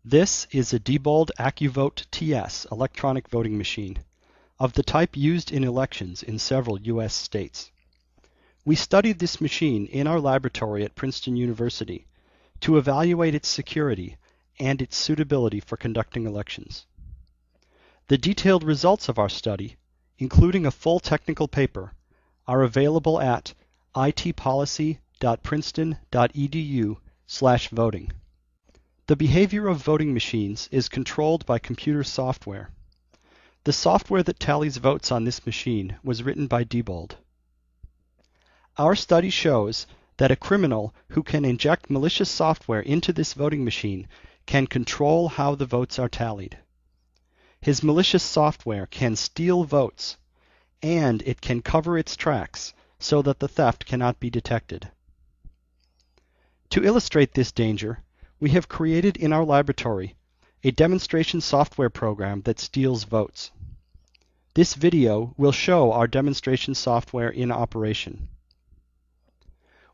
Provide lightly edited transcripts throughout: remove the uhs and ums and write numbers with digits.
This is a Diebold AccuVote TS electronic voting machine of the type used in elections in several U.S. states. We studied this machine in our laboratory at Princeton University to evaluate its security and its suitability for conducting elections. The detailed results of our study, including a full technical paper, are available at itpolicy.princeton.edu/voting. The behavior of voting machines is controlled by computer software. The software that tallies votes on this machine was written by Diebold. Our study shows that a criminal who can inject malicious software into this voting machine can control how the votes are tallied. His malicious software can steal votes, and it can cover its tracks so that the theft cannot be detected. To illustrate this danger, we have created in our laboratory a demonstration software program that steals votes. This video will show our demonstration software in operation.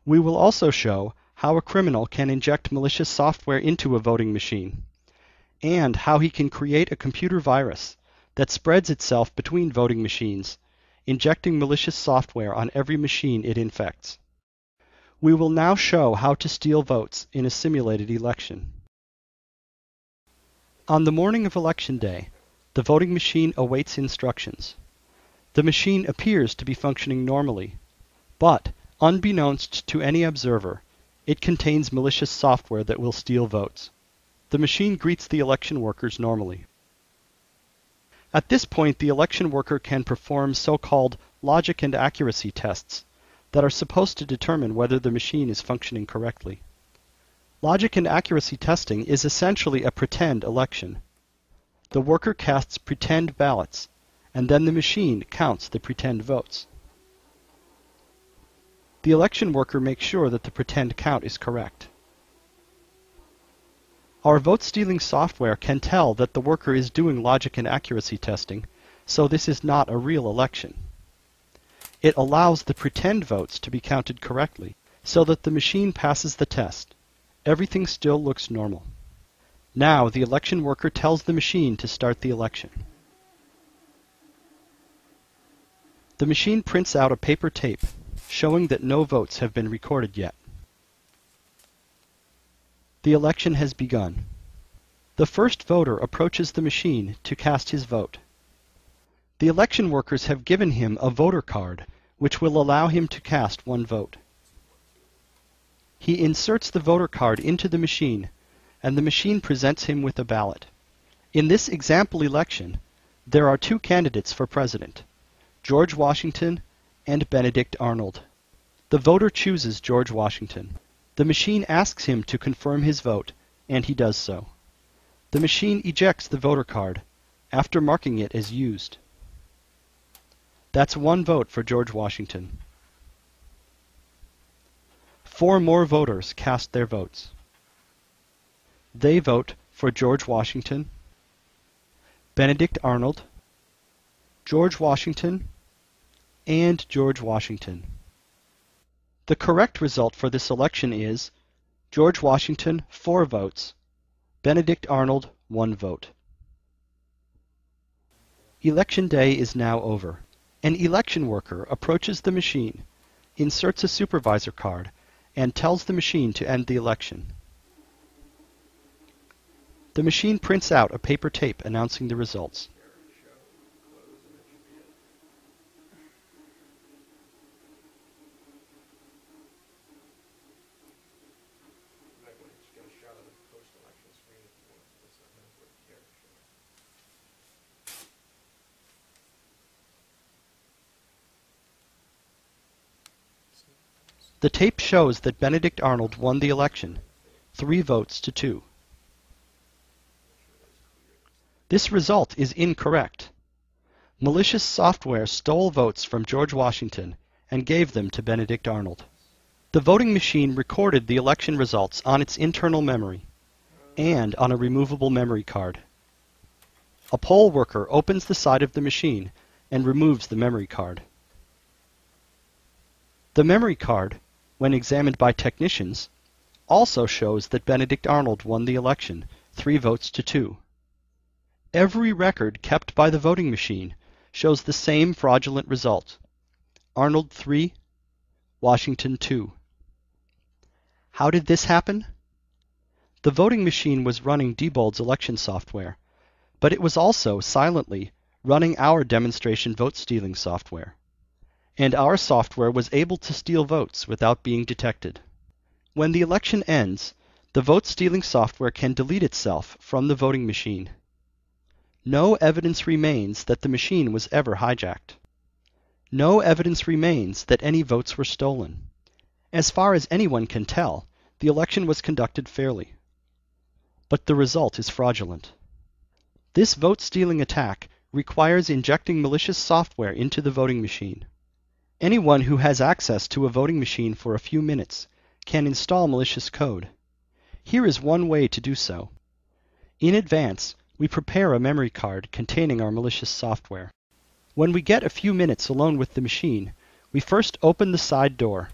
We will also show how a criminal can inject malicious software into a voting machine, and how he can create a computer virus that spreads itself between voting machines, injecting malicious software on every machine it infects. We will now show how to steal votes in a simulated election. On the morning of Election Day, the voting machine awaits instructions. The machine appears to be functioning normally, but, unbeknownst to any observer, it contains malicious software that will steal votes. The machine greets the election workers normally. At this point, the election worker can perform so-called logic and accuracy tests that are supposed to determine whether the machine is functioning correctly. Logic and accuracy testing is essentially a pretend election. The worker casts pretend ballots, and then the machine counts the pretend votes. The election worker makes sure that the pretend count is correct. Our vote-stealing software can tell that the worker is doing logic and accuracy testing, so this is not a real election. It allows the pretend votes to be counted correctly, so that the machine passes the test. Everything still looks normal. Now the election worker tells the machine to start the election. The machine prints out a paper tape showing that no votes have been recorded yet. The election has begun. The first voter approaches the machine to cast his vote. The election workers have given him a voter card, which will allow him to cast one vote. He inserts the voter card into the machine, and the machine presents him with a ballot. In this example election, there are two candidates for president, George Washington and Benedict Arnold. The voter chooses George Washington. The machine asks him to confirm his vote, and he does so. The machine ejects the voter card, after marking it as used. That's one vote for George Washington. 4 more voters cast their votes. They vote for George Washington, Benedict Arnold, George Washington, and George Washington. The correct result for this election is George Washington 4 votes, Benedict Arnold 1 vote. Election day is now over. An election worker approaches the machine, inserts a supervisor card, and tells the machine to end the election. The machine prints out a paper tape announcing the results. The tape shows that Benedict Arnold won the election, 3 votes to 2. This result is incorrect. Malicious software stole votes from George Washington and gave them to Benedict Arnold. The voting machine recorded the election results on its internal memory and on a removable memory card. A poll worker opens the side of the machine and removes the memory card. The memory card, when examined by technicians, also shows that Benedict Arnold won the election 3 votes to 2. Every record kept by the voting machine shows the same fraudulent result. Arnold 3, Washington 2. How did this happen? The voting machine was running Diebold's election software, but it was also silently running our demonstration vote-stealing software. And our software was able to steal votes without being detected. When the election ends, the vote-stealing software can delete itself from the voting machine. No evidence remains that the machine was ever hijacked. No evidence remains that any votes were stolen. As far as anyone can tell, the election was conducted fairly. But the result is fraudulent. This vote-stealing attack requires injecting malicious software into the voting machine. Anyone who has access to a voting machine for a few minutes can install malicious code. Here is one way to do so. In advance, we prepare a memory card containing our malicious software. When we get a few minutes alone with the machine, we first open the side door.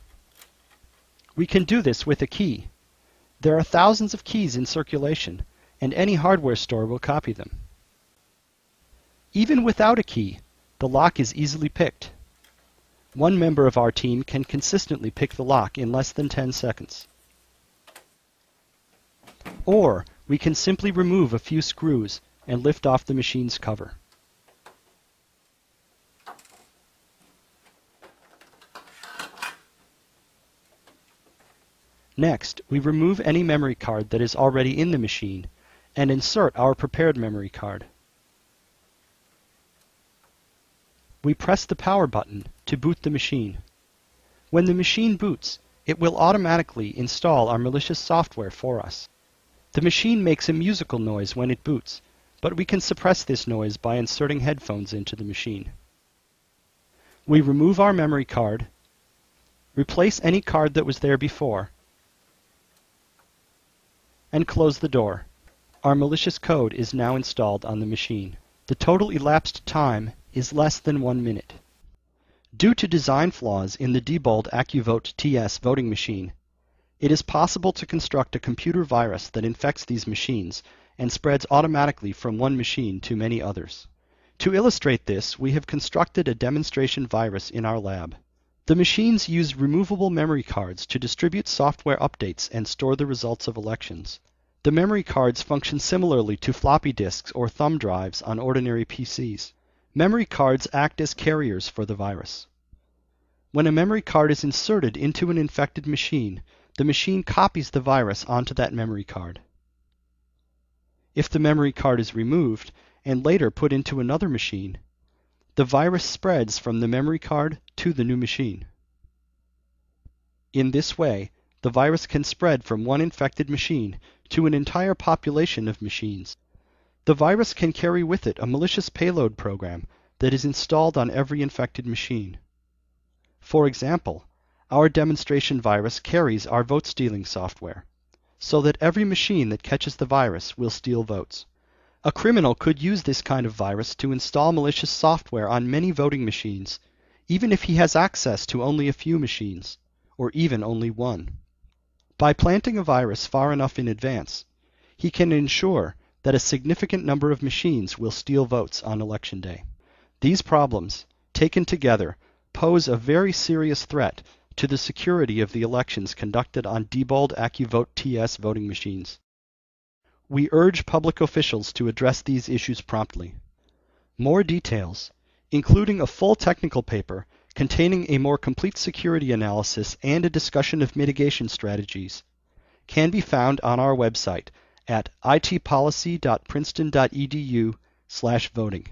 We can do this with a key. There are thousands of keys in circulation, and any hardware store will copy them. Even without a key, the lock is easily picked. One member of our team can consistently pick the lock in less than 10 seconds. Or we can simply remove a few screws and lift off the machine's cover. Next, we remove any memory card that is already in the machine and insert our prepared memory card. We press the power button to boot the machine. When the machine boots, it will automatically install our malicious software for us. The machine makes a musical noise when it boots, but we can suppress this noise by inserting headphones into the machine. We remove our memory card, replace any card that was there before, and close the door. Our malicious code is now installed on the machine. The total elapsed time is less than 1 minute. Due to design flaws in the Diebold AccuVote TS voting machine, it is possible to construct a computer virus that infects these machines and spreads automatically from one machine to many others. To illustrate this, we have constructed a demonstration virus in our lab. The machines use removable memory cards to distribute software updates and store the results of elections. The memory cards function similarly to floppy disks or thumb drives on ordinary PCs. Memory cards act as carriers for the virus. When a memory card is inserted into an infected machine, the machine copies the virus onto that memory card. If the memory card is removed and later put into another machine, the virus spreads from the memory card to the new machine. In this way, the virus can spread from one infected machine to an entire population of machines. The virus can carry with it a malicious payload program that is installed on every infected machine. For example, our demonstration virus carries our vote-stealing software, so that every machine that catches the virus will steal votes. A criminal could use this kind of virus to install malicious software on many voting machines, even if he has access to only a few machines, or even only one. By planting a virus far enough in advance, he can ensure that a significant number of machines will steal votes on Election Day. These problems, taken together, pose a very serious threat to the security of the elections conducted on Diebold AccuVote TS voting machines. We urge public officials to address these issues promptly. More details, including a full technical paper containing a more complete security analysis and a discussion of mitigation strategies, can be found on our website at itpolicy.princeton.edu/voting.